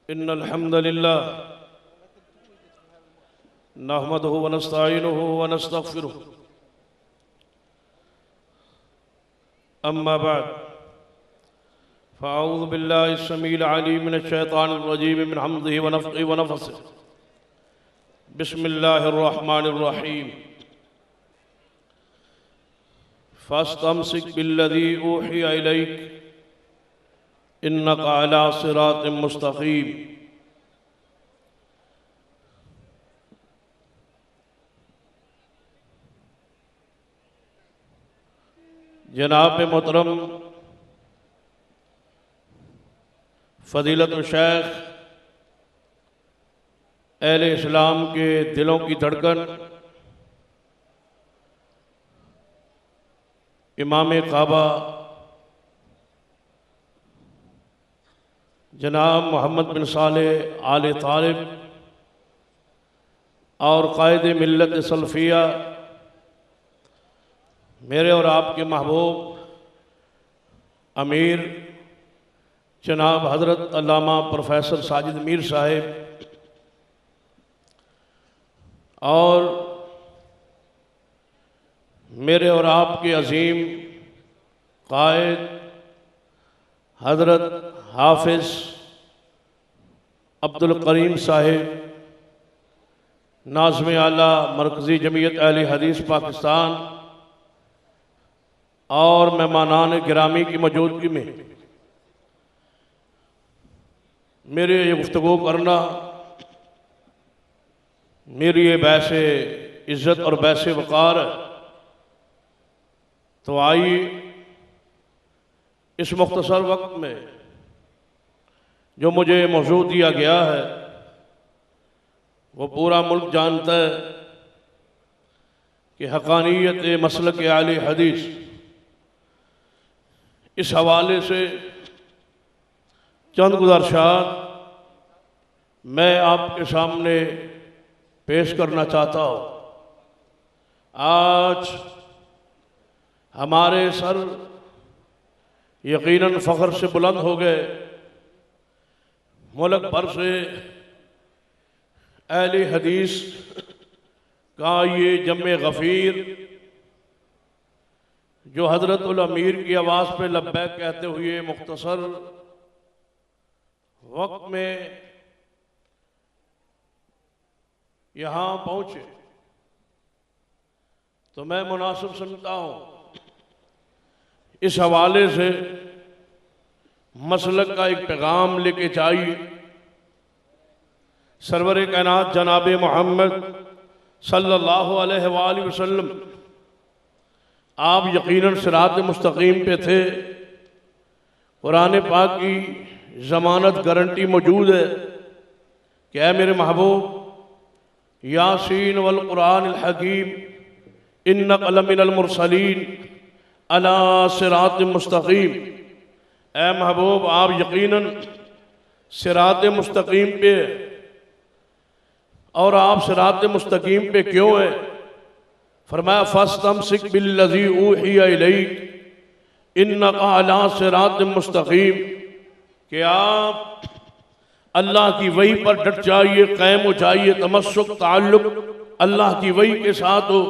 इन्नल हम्दुलिल्लाह नहमदुहु व नस्तईनुहु व नस्तगफिरुहु अम्मा बाद फ़अऊज़ु बिल्लाहि अस्समीइल अलीम मिनश शैतानिर रजीम मिन हम्ज़िहि व नफ़्ख़िहि व नफ़्सिहि बिस्मिल्लाहिर रहमानिर रहीम फ़स्तमसिक बिल्लज़ी ऊहिया इलैक इन्नका अला सिरातिम मुस्तक़ीम। जनाब मोहतरम फ़ज़ीलत शेख अहले इस्लाम के दिलों की धड़कन इमाम काबा जनाब मोहम्मद बिन सालेह आले तालिब और कायद मिल्लत सल्फ़िया मेरे और आपके महबूब अमीर जनाब हज़रत अल्लामा प्रोफेसर साजिद मीर साहिब और मेरे और आपके अजीम कायद हज़रत हाफिज़ अब्दुल करीम साहिब नाज़िम आला मरकज़ी जमीयत अहले हदीस पाकिस्तान और मेहमानान गिरामी की मौजूदगी में मेरे ये गुफ्तगू करना मेरी ये बैसे इज़्ज़त और बैसे वक़ार है। तो आइए इस मुख्तसर वक्त में जो मुझे मौजू दिया गया है वो पूरा मुल्क जानता है कि हक़ानियत मसलक आले हदीस इस हवाले से चंद गुज़ारिशात मैं आपके सामने पेश करना चाहता हूँ। आज हमारे सर यकीनन फ़ख्र से बुलंद हो गए। मुल्क भर से अहले हदीस का ये जम्मे गफ़ीर जो हज़रत उल अमीर की आवाज़ पे लब्बैक कहते हुए मुख्तसर वक्त में यहाँ पहुँचे, तो मैं मुनासिब समझता हूँ इस हवाले से मसलक का एक पैगाम लेके चाहिए। सरवर कायनात जनाब मोहम्मद सल्लल्लाहु अलैहि वसल्लम आप यकीनन सिरात मुस्तकीम पे थे। कुरान पाक की ज़मानत गारंटी मौजूद है कि ऐ मेरे महबूब यासीन वल कुरानिल हकीम इन्नका लमिनल मुरसलीन अला सिरात मुस्तकीम। ऐ महबूब आप यकीनन सिरात मुस्तकीम पे, और आप सिरात मुस्तकीम पे क्यों है? फरमाया फस्तमसिक बिल्लज़ी ऊहिया इलैक इन्नका अला सिरात मुस्तकीम, कि आप अल्लाह की वही पर डट जाइए, कायम हो जाइए, तमस्सुक ताल्लुक अल्लाह की वही के साथ हो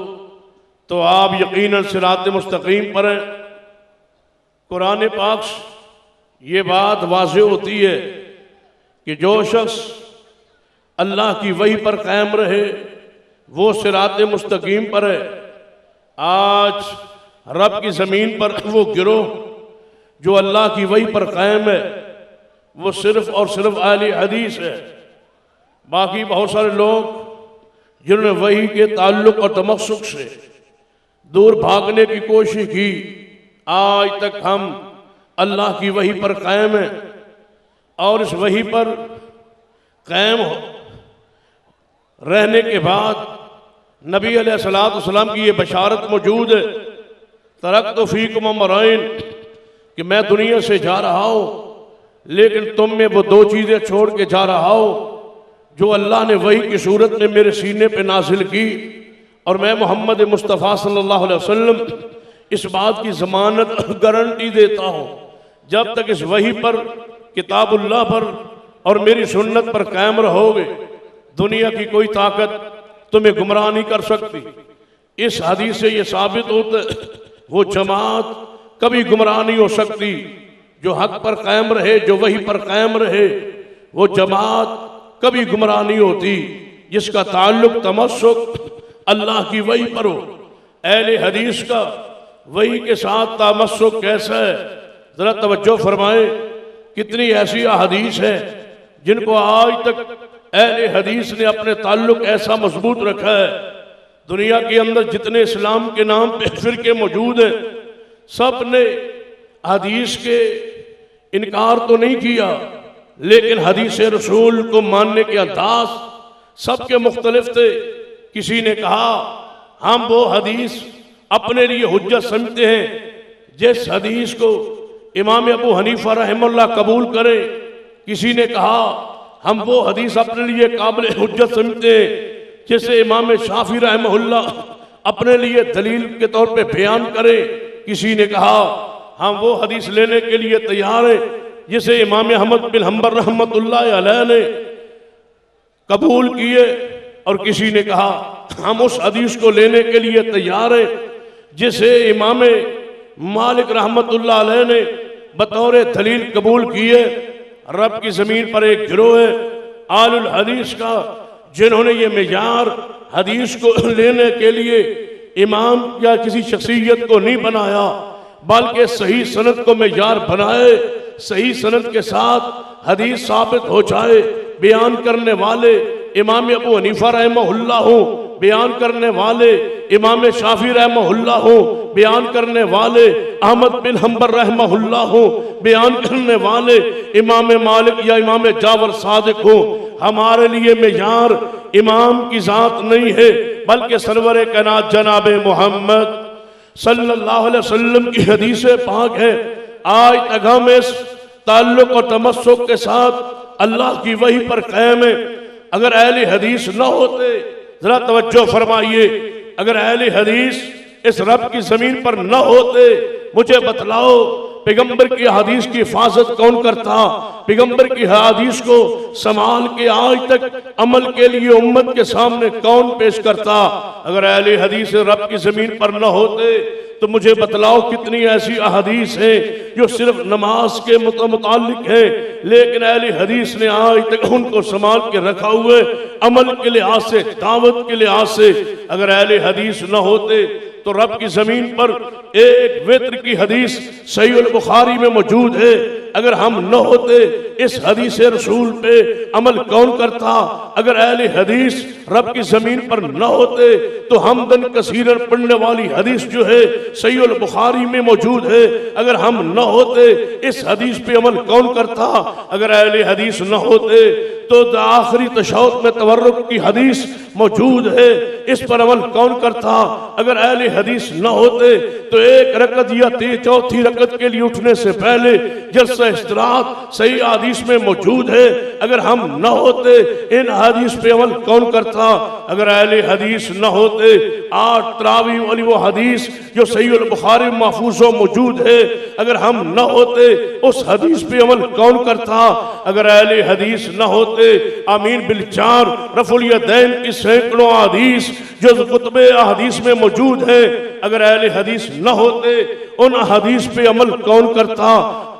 तो आप यकीनन सिरात मुस्तकीम पर हैं। कुरान पाक ये बात वाज़ेह होती है कि जो शख्स अल्लाह की वही पर कायम रहे वो सिरात मुस्तकीम पर है। आज रब की ज़मीन पर वो गिरोह जो अल्लाह की वही पर कायम है वो सिर्फ और सिर्फ अहले हदीस है। बाकी बहुत सारे लोग जिन्होंने वही के ताल्लुक और तमस्सुक से दूर भागने की कोशिश की, आज तक हम अल्लाह की वही पर कायम हैं और इस वही पर कायम रहने के बाद नबी अलैहिस्सलाम की ये बशारत मौजूद है, तरक्तु फीकुम अमरैन, कि मैं दुनिया से जा रहा हूँ लेकिन तुम में वो दो चीज़ें छोड़ के जा रहा हूँ जो अल्लाह ने वही की सूरत में मेरे सीने पे नाजिल की, और मैं मोहम्मद मुस्तफ़ा सल्लल्लाहु अलैहि वसल्लम इस बात की ज़मानत गारंटी देता हूँ जब तक इस वही पर, किताबुल्लाह पर और मेरी सुन्नत पर कायम रहोगे, दुनिया की कोई ताकत तुम्हें गुमराह नहीं कर सकती। इस हदीस से ये साबित होता है वो जमात कभी गुमराह नहीं हो सकती जो हक पर कायम रहे, जो वही पर कायम रहे। वो जमात कभी गुमराह नहीं होती जिसका ताल्लुक तमस्सुक अल्लाह की वही पर हो। अहले हदीस का वही के साथ तमस्सुक कैसा है, जरा तवज्जो फरमाए। कितनी ऐसी हदीस है जिनको आज तक अहले हदीस ने अपने ताल्लुक ऐसा मजबूत रखा है। दुनिया के अंदर जितने इस्लाम के नाम पे फिरके मौजूद हैं, सब ने हदीस के इनकार तो नहीं किया, लेकिन हदीस रसूल को मानने के अंदाज सबके मुख्तलिफ थे। किसी ने कहा हम वो हदीस अपने लिए हुज्जत समझते हैं जिस हदीस को इमाम अबू हनीफा रहमतुल्लाह कबूल करे। किसी ने कहा हम वो हदीस अपने लिए काबिल हुज्जत समझते हैं जिसे इमाम शाफी रहमतुल्लाह अपने लिए दलील के तौर पे बयान करे। किसी ने कहा हम वो हदीस लेने के लिए तैयार हैं जिसे इमाम अहमद बिन हंबल रहमतुल्लाह अलैह ने कबूल किए। और किसी ने कहा हम उस हदीस को लेने के लिए तैयार हैं जिसे इमाम मालिक रहमतुल्लाह अलैह ने बतौर दलील कबूल किए। रब की जमीन पर एक गिरोह है आलुल हदीस का, जिन्होंने ये मेयार हदीस को लेने के लिए इमाम या किसी शख्सियत को नहीं बनाया, बल्कि सही सनद को मेयार बनाए। सही सनद के साथ हदीस साबित हो जाए। बयान करने वाले इमाम अबू हनीफा रहमतुल्लाह हो, बयान करने वाले इमाम शाफी रहमतुल्लाह हो, बयान करने वाले अहमद बिन हंबल रहमतुल्लाह हो, बयान करने वाले इमाम मालिक या इमाम जावर सादिक हो। हमारे लिए मेयार इमाम की जात नहीं है, बल्कि सरवर कायनात जनाब मोहम्मद सल्लल्लाहु अलैहि वसल्लम की हदीस पाक है। आज तक हम इस ताल्लुक और तमस्सुक के साथ अल्लाह की वही पर कायम है। अगर अहले हदीस न होते, जरा तवज्जो फरमाइए, अगर अहले हदीस इस रब की जमीन पर न होते, मुझे बतलाओ पैगंबर की हदीस की हिफाजत कौन करता, पैगंबर की हदीस को संभाल के आज तक अमल के लिए उम्मत के सामने कौन पेश करता। अगर अहले हदीस रब की जमीन पर न होते तो मुझे बतलाओ कितनी ऐसी अहदीस है जो सिर्फ नमाज के मुतालिक है, लेकिन अहले हदीस ने आज तक उनको संभाल के रखा हुए अमल के लिहाज से, दावत के लिहाज से। अगर अहले हदीस न होते तो रब की जमीन पर एक वित्र की हदीस सहीह बुखारी में मौजूद है। अगर हम न होते इस हदीस रसूल पे अमल कौन करता। अगर अहले हदीस रब की जमीन पर न होते तो हमदन कसीरन पढ़ने वाली हदीस जो है सहीह बुखारी में मौजूद है। अगर हम न होते इस हदीस पे अमल कौन करता। अगर अहले हदीस न होते तो आखिरी तशहुद में तवर्रुक की हदीस मौजूद है, इस पर अमल कौन करता। अगर अहले हदीस न होते तो एक रकत या चौथी रकत के लिए उठने से पहले जलसा इस्तिराहत सही हदीस में मौजूद है। अगर हम न होते इन हदीस पे अमल कौन करता। अगर अहले हदीस न होते 8 तरावी वाली वो हदीस जो सहीह बुखारी में महफूज मौजूद है, अगर हम न होते उस हदीस पे अमल कौन करता। अगर अहले हदीस न होते आमीन बिल चार रफुल यदैन की सैकड़ों हदीस जो कुतुबे हदीस में मौजूद है, अगर अहले हदीस न होते उन हदीस पे अमल कौन करता।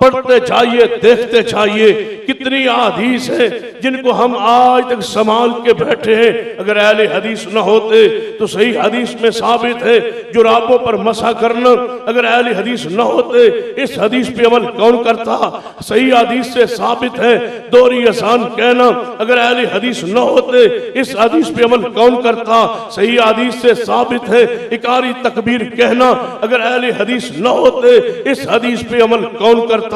पढ़ते जाइए, देखते जाइए, कितनी हदीस है जिनको हम आज तक संभाल के बैठे हैं। अगर अहले हदीस न होते तो सही हदीस में साबित है जुराबों पर मसा करना। अगर अहले हदीस न होते इस हदीस पे अमल कौन करता। सही हदीस से साबित है दोहरी अज़ान कहना। अगर अहले हदीस न होते इस हदीस पे अमल कौन करता। सही हदीस से साबित है इकारी तकबीर कहना। अगर अहले हदीस न होते इस हदीस पे अमल कौन करता।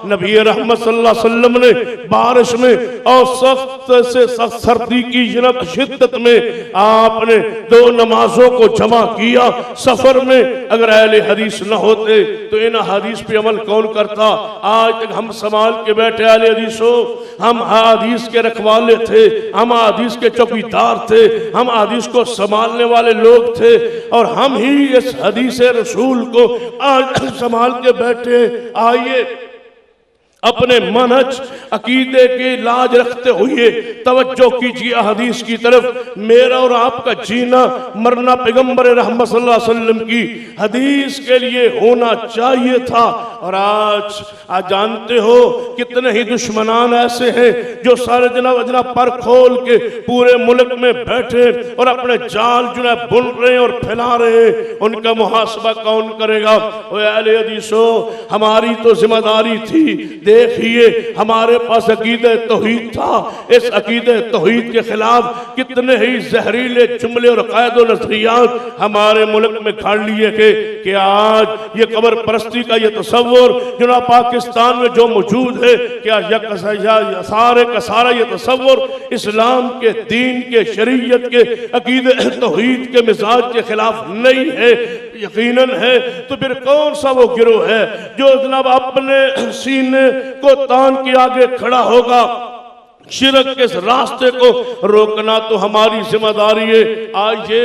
नबी रहमत सल्लल्लाहु अलैहि वसल्लम ने बारिश में और सख्त से सख्त सर्दी की शिद्दत में आपने 2 नमाजों को जमा किया सफर में। अगर अहले हदीस न होते तो इन हदीस पे अमल कौन करता। आज तक हम संभाल के बैठे अहले हदीसों, हम हदीस के रखवाले थे, हम हदीस के चौकीदार थे, हम हदीस को संभालने वाले लोग थे, और हम ही इस हदीस रसूल को आज संभाल के बैठे। आइए अपने मनहज अकीदे की लाज रखते हुए तवज्जो कीजिए हदीस की तरफ। मेरा और आपका जीना मरना पैगंबर रहमत सल्लल्लाहु अलैहि वसल्लम की हदीस के लिए होना चाहिए था। और आज जानते हो कितने ही दुश्मनान ऐसे हैं जो सारे जनाब पर खोल के पूरे मुल्क में बैठे और अपने जाल जो है बुन रहे हैं और फैला रहे हैं। उनका मुहासबा कौन करेगा? अहले हदीसो, हमारी तो जिम्मेदारी थी। देखिए हमारे पास अकीदे तौहीद था, इस अकीदे तौहीद के खिलाफ कितने ही जहरीले जुमले और कायदो नजरियात हमारे मुल्क में खा लिए कि आज ये कब्र परस्ती का ये तसव्वुर जो पाकिस्तान में जो मौजूद है, क्या सारे का सारा ये तसव्वुर इस्लाम के दीन के शरीयत के अकीदे तौहीद के मिजाज के खिलाफ नहीं है? यकीनन है। तो फिर कौन सा वो गिरोह है जो जनाब अपने सीने को तान के आगे खड़ा होगा? शिरक के इस रास्ते को रोकना तो हमारी जिम्मेदारी है। आइए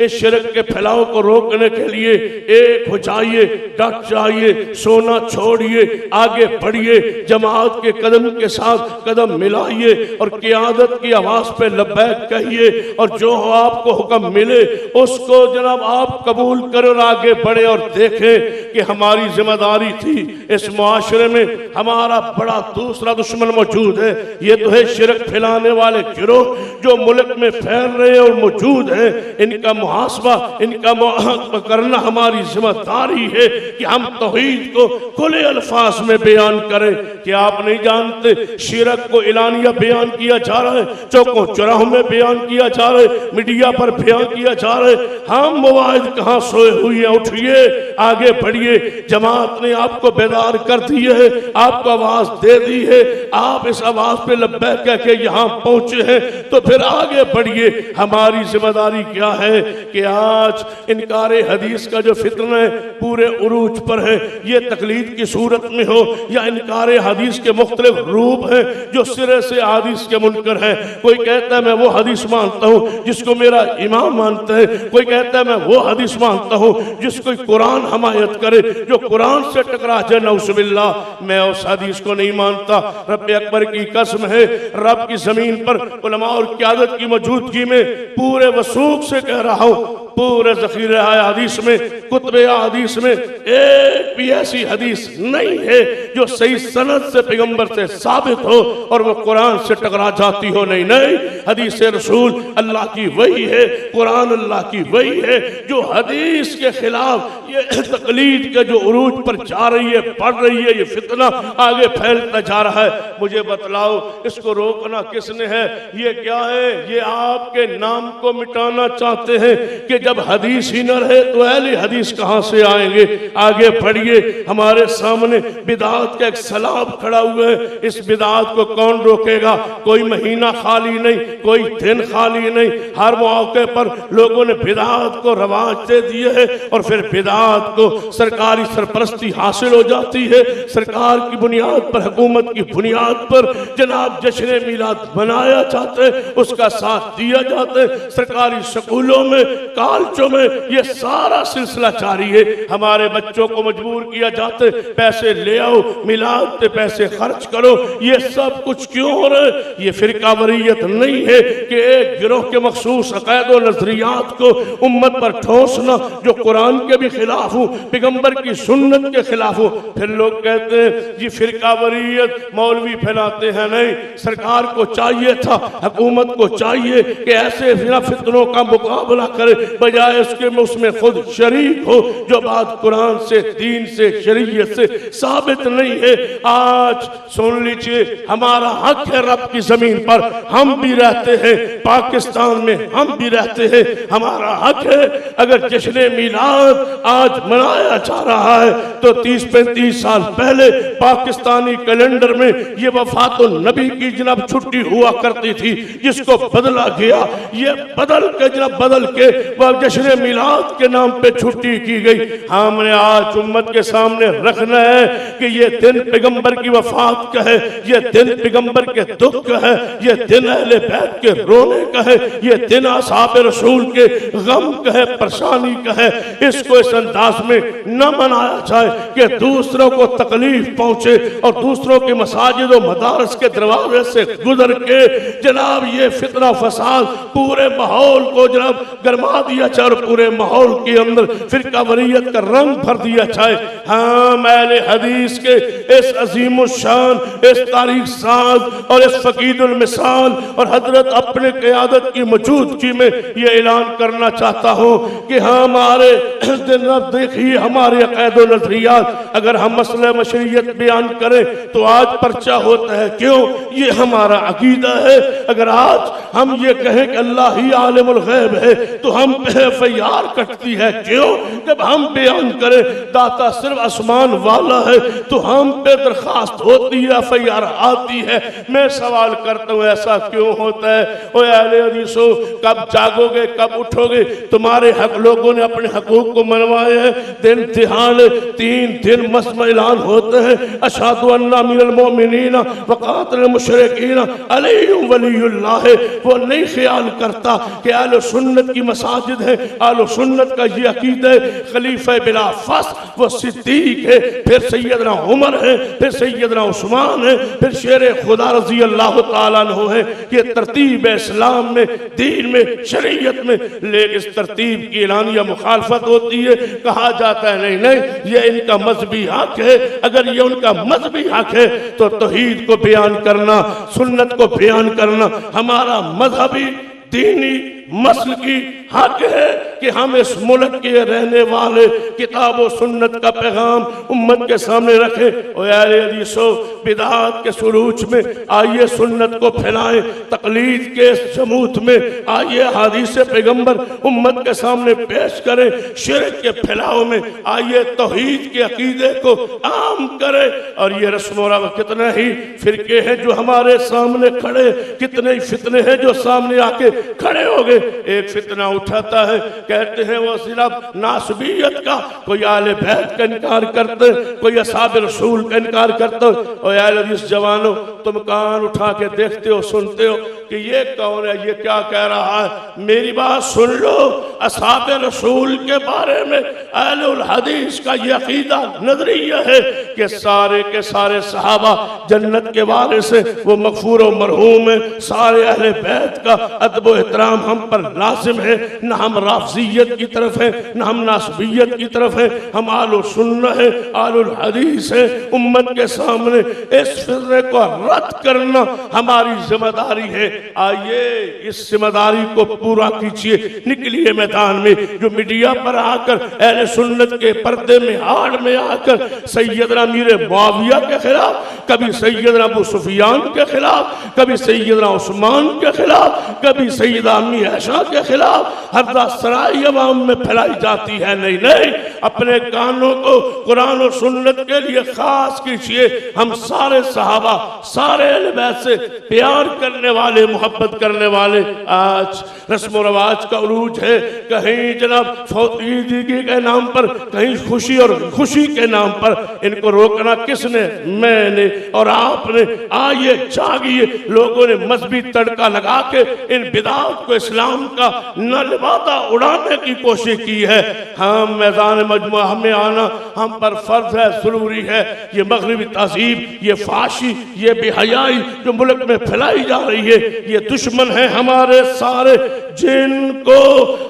इस शिरक के फैलाव को रोकने के लिए एक हो जाइए, डट जाइए, सोना छोड़िए, आगे बढ़िए, जमात के कदम के साथ कदम मिलाइए और क़ियादत की आवाज़ पे लब्बैक कहिए और जो आपको हुक्म मिले उसको जनाब आप कबूल करें और आगे बढ़े और देखें कि हमारी जिम्मेदारी थी। इस मुआशरे में हमारा बड़ा दूसरा दुश्मन मौजूद है, ये तो है शिरक फैलाने वाले गिरोह जो मुल्क में फैल रहे हैं और मौजूद हैं। इनका मुहासबा, इनका मुआखबा करना हमारी जिम्मेदारी है कि हम तौहीद को खुले अल्फाज में बयान करें। कि आप नहीं जानते शिरक को एलानिया बयान किया जा रहा है, चौकों चौराहों में बयान किया जा रहा है, मीडिया पर बयान किया जा रहा है। हम मुवाहिद कहाँ सोए हुए हैं? उठिए, आगे बढ़िए। जमात ने आपको बेदार कर दिए है, आपको आवाज दे दी है, आप इस आवाज पे लब्बैक कह के यहाँ पहुंचे हैं तो फिर आगे बढ़िए। हमारी जिम्मेदारी क्या है कि आज इनकारे हदीस का जो फितना है पूरे उरूज पर है, ये तकलीद की सूरत में हो या इनकारे हदीस के मुख्तलिफ रूप हैं जो सिरे से हदीस के मुनकर हैं। कोई कहता है मैं वो हदीस मानता हूँ जिसको मेरा इमाम मानता है, कोई कहता है मैं वो हदीस मानता हूँ जिसको कुरान हमायत करे, जो कुरान से टकरा जाए नऊज़ुबिल्लाह। मैं उस हदीस को नहीं मानता। रब अकबर की कसम है, रब की जमीन पर उलमा और क़यादत की मौजूदगी में पूरे वसूख से कह रहा हूँ, पूरे ज़ख़ीरे हदीस में, कुतुबे हदीस में एक भी ऐसी हदीस नहीं है जो सही सनद से पैगंबर से साबित हो और वो कुरान से टकरा जाती हो। नहीं नहीं, हदीस रसूल अल्लाह की वही है, कुरान अल्लाह की वही है जो हदीस के खिलाफ ये तकलीद के जो उरूज पर जा रही है, बढ़ रही है, ये फितना आगे फैलता जा रहा है। मुझे बतलाओ इसको रोकना किसने है? ये क्या है? ये आपके नाम को मिटाना चाहते हैं कि जब हदीस ही न रहे तो अहले हदीस कहां से आएंगे? आगे बढ़िए। हमारे सामने बिदात का एक सैलाब खड़ा हुआ है, इस बिदात को कौन रोकेगा? कोई महीना खाली नहीं, कोई दिन खाली नहीं, हर मौके पर लोगों ने बिदात को रवाज दे दिए है और फिर बिदात को सरकारी सरपरस्ती हासिल हो जाती है। सरकार की बुनियाद पर, हुकूमत की बुनियाद पर जनाब जश्न मिलाद मनाया जाता है, उसका साथ दिया जाता है। सरकारी स्कूलों में, कॉलेजों में ये सारा सिलसिला जारी है। हमारे बच्चों को मजबूर किया जाता है पैसे ले आओ, मिलाद पे पैसे खर्च करो। ये सब कुछ क्यों हो रहा है? ये फिरकावरियत नहीं है कि एक गिरोह के मखसूस अक़ायद और नजरियात को उम्मत पर ठोसना जो कुरान के भी खिलाफ हो, पैगंबर की सुन्नत के खिलाफ हो। फिर लोग कहते हैं ये फिरकावरियत मौलवी फैलाते हैं। नहीं, सरकार को चाहिए था, हुकूमत को चाहिए कि ऐसे फितनों का मुकाबला करे, बजाय उसके में उसमें खुद शरीक हो जो बात कुरान से, दीन से, शरीयत से साबित नहीं है। आज सुन लीजिए, हमारा हक है रब की जमीन पर, हम भी रहते हैं पाकिस्तान में, हम भी रहते हैं, हमारा हक है। अगर जश्न मिलाद आज मनाया जा रहा है तो 30-35 साल पहले पाकिस्तानी कैलेंडर में ये वफातुन नबी की जनाब छुट्टी हुआ करती थी, जिसको बदला गया। ये बदल के वक्त जश्न मिलाद के नाम पे छुट्टी की गई। हमने आज उम्मत के सामने रखना है कि ये दिन पैगंबर की वफात का है, ये दिन पैगंबर के दुख का है, ये दिन अहले बैत के रोने का है, ये दिन असहाब रसूल के गम का है, परेशानी का है। इसको इस अंदाज में न मनाया जाए कि दूसरों को तकलीफ पहुंचे और दूसरों के मसाजिद और मदारस के दरवाजे से गुजर के जनाब ये फितना फसाद पूरे माहौल को जनाब गरमा दिया जाए और पूरे माहौल के अंदर फिरका वरीयत का रंग भर दिया जाए। हाँ, अहले हदीस के इस अजीम शान, इस तारीख साज और इस फकीदुल मिसाल और हजरत अपने क़यादत की मौजूदगी में ये ऐलान करना चाहता हूँ कि हमारे देखिए हमारे अक़ीदा नजरियात अगर हम मसले मशरियत बयान करें तो आज पर्चा होता है। क्यों? ये हमारा अकीदा है। अगर आज हम ये कहें कि अल्लाह ही आलिमुल गैब है तो हम पे एफआईआर कटती है। क्यों? जब हम बयान करें दाता सिर्फ आसमान वाला है तो हम पे दरखास्त होती है, एफआईआर आती है। मैं सवाल करता हूँ ऐसा क्यों होता है? ओए अहले हदीसो, कब जागोगे, कब उठोगे? तुम्हारे हक लोगों ने अपने हकूक को मनवाए हैं। दिन तिहाड़ 3 दिन मसला ऐलान होते हैं, अशहदु अन्ना मिनल मोमिनीना व क़ातिल मुशरिकीना अलीयुम वलीयुल्लाह। वो नहीं ख्याल करता कि आले सुन्नत की मसाजिद है, आले सुन्नत का ये अकीदा है, खलीफा बिला फस वो सिद्दीक है, फिर सैयदना उमर है, फिर सैयदना उस्मान है, फिर शेर खुदा रज़ी अल्लाह तआला अन्हु है। ये तरतीब इस्लाम में, दीन में, शरीयत में। लेकिन इस तरतीब की एलानिया मुखालफत होती है। कहा जाता है नहीं नहीं ये इनका मजहबी हक है। अगर ये उनका मजहबी हक है तो तौहीद को बयान करना, सुन्नत को बयान करना हमारा मजहबी दीनी मसल की हक है कि हम इस मुल्क के रहने वाले किताब और सुन्नत का पैगाम उम्मत के सामने रखें। और अहले हदीसो, बिदअत के सुरूज में आइए सुन्नत को फैलाएं, तकलीद के जमूत में आइए हदीस पैगंबर उम्मत के सामने पेश करें, शिरक के फैलाव में आइए तौहीद के अकीदे को आम करें। और ये रस्म और कितने ही फिरके हैं जो हमारे सामने खड़े, कितने ही फितने हैं जो सामने आके खड़े हो गए। एक फितना उठाता है, कहते हैं वो सिर्फ नासबियत का, कोई आले बैत का इनकार करते, कोई असहाब रसूल का इनकार करते। और अहले हदीस जवानों, तुम कान उठा के देखते हो, सुनते हो कि ये कौन है, ये क्या कह रहा है। मेरी बात सुन लो, असहाब रसूल के बारे में अहलुल हदीस का ये अकीदा नजरिया है कि सारे के सारे सहाबा जन्नत के वाले से वो मगफूर और मरहूम है। सारे अहले बैत का अदब व एहतराम हम पर लाजिम है। न हम राफजियत की तरफ है, न हम नासबियत की तरफ है। हम आलो सुन्ना है, आलुल हदीस है। उम्मत के सामने इस फितने को रद्द करना हमारी जिम्मेदारी है। आइए इस जिम्मेदारी को पूरा कीजिए, निकलिए मैदान में। जो मीडिया पर आकर अहले सुन्नत के पर्दे में आड़ में आकर सैयदना मीर मुआविया के खिलाफ, कभी सैयदना अबू सुफियान के खिलाफ, कभी सैयदना उस्मान के खिलाफ, कभी सैयदा अम्मी आयशा के खिलाफ हर सराय अवाम में फैलाई जाती है। नहीं नहीं, अपने कानों को कुरान और सुन्नत के लिए खास कीजिए। हम सारे सहाबा, सारे अहले बैत से प्यार करने वाले, मोहब्बत करने वाले। आज रस्म रवाज का उरूज है, कहीं जनाब फौतीदगी के नाम पर, कहीं खुशी और खुशी के नाम पर। इनको रोकना किसने? मैंने और आपने। आइए जागिए। लोगों ने मजहबी तड़का लगा के इन बिदात को इस्लाम का नलवादा उड़ाने की कोशिश की है। हम मैदान मजमुआ में आना हम पर फर्ज है, जरूरी है। ये मगरबी तहजीब, ये फाशी, ये बेहयाई जो मुल्क में फैलाई जा रही है, ये दुश्मन है हमारे सारे, जिनको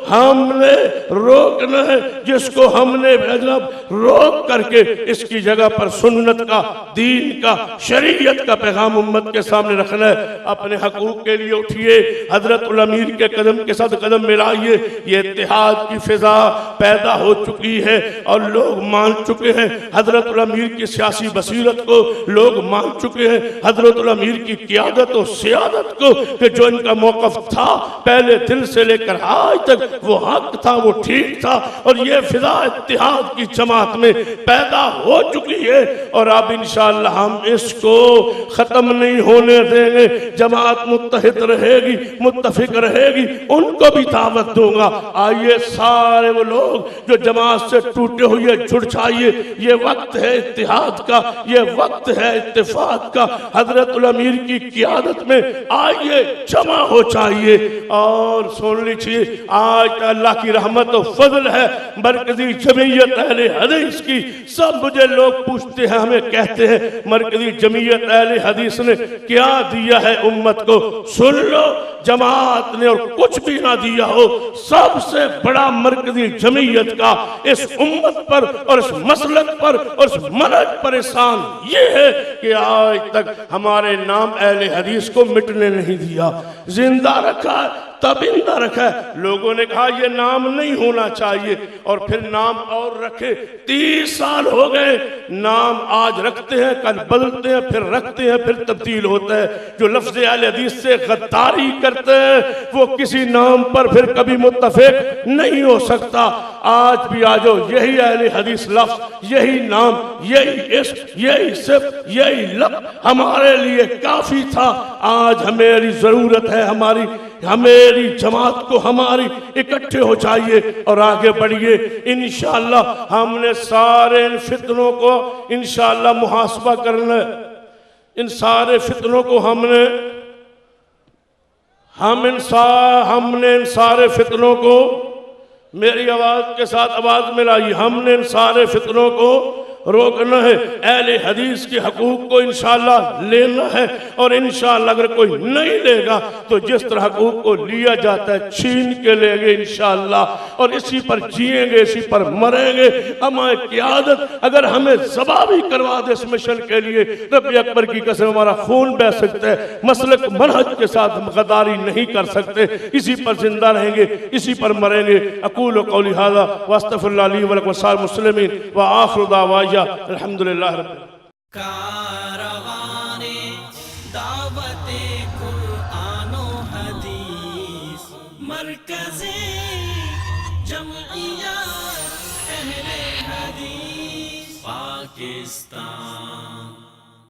हमने रोकना है, जिसको हमने रोक करके इसकी जगह पर सुन्नत का, दीन का, शरीयत का पैगाम उम्मत के सामने रखना है। अपने हकूक के लिए उठिए, हजरत उल अमीर के कदम के साथ कदम मिलाइए। ये इत्तेहाद की फिजा पैदा हो चुकी है और लोग मान चुके हैं हजरत उल अमीर की सियासी बसीरत को, लोग मान चुके हैं हजरत उल अमीर की क़ियादत और सियादत को कि जो इनका मौक़िफ़ था पहले दिन दिन से लेकर आज तक वो हक था, वो ठीक था और ये फिजा इत्तिहाद की जमात में पैदा हो चुकी है और अब इंशाअल्लाह हम इसको खत्म नहीं होने देंगे। जमात मुत्तहिद रहेगी, मुत्तफिक रहेगी, उनको भी दावत दूंगा। आइए सारे वो लोग जो जमात से टूटे हुए जुड़ जाइए, ये वक्त है इत्तिहाद का, ये वक्त है इत्तिफाक का। हजरतुल अमीर की क़ियादत में आइए जमा हो जाइए और सुन लीजिए, आज अल्लाह की रहमत और फजल है मरकजी जमीयत अहले हदीस की। सब मुझे लोग पूछते हैं, हमें कहते हैं मरकजी जमीयत अहले हदीस ने क्या दिया है उम्मत को। सुन लो, जमात ने और कुछ भी ना दिया हो, सबसे बड़ा मरकजी जमीयत का इस उम्मत पर और इस मसलक पर और इस मनहज पर एहसान ये है कि आज तक हमारे नाम अहले हदीस को मिटने नहीं दिया, जिंदा रखा, तबिंदा रखा है। लोगों ने कहा ये नाम नहीं होना चाहिए और फिर नाम और रखे। 30 साल हो गए, नाम आज रखते हैं, कल बदलते हैं, फिर रखते हैं, फिर तब्दील होता है। जो लफ्ज़ अहले हदीस से गद्दारी करते हैं वो किसी नाम पर फिर कभी मुत्तफिक नहीं हो सकता। आज भी आ जाओ, यही अहले हदीस लफ्ज़, यही नाम, यही इश्क, यही सिर्फ, यही लफ्ज़ हमारे लिए काफी था। आज हमारी जरूरत है, हमारी जमात को हमारी इकट्ठे हो जाइए और आगे बढ़िए। इंशाअल्लाह हमने सारे इन फितनों को इंशाअल्लाह मुहासबा करना है। इन सारे फितनों को हमने इन सारे फितनों को, मेरी आवाज के साथ आवाज मिलाई, हमने इन सारे फितनों को रोकना है। अहले हदीस के हकूक को इंशाअल्लाह लेना है और इंशाअल्लाह अगर कोई नहीं लेगा तो जिस तरह हकूक को लिया जाता है छीन के लेंगे इंशाअल्लाह और इसी पर जिएंगे, इसी पर मरेंगे। हमारी क़ियादत अगर हमें ज़बा भी करवा दे इस मिशन के लिए, रब अकबर की कसम हमारा खून बह सकता है, मसलक मनहज के साथ गद्दारी नहीं कर सकते। इसी पर जिंदा रहेंगे, इसी पर मरेंगे। अक़ूलु क़ौली हाज़ा व अस्तग़फिरुल्लाह ली व लकुम व सालिल मुस्लिमीन व आखिरु दावाना अल्हम्दुलिल्लाह रब्बिल कारवाने दावते कुरानो हदीस मरकज़े जमइयत अहले हदीस पाकिस्तान।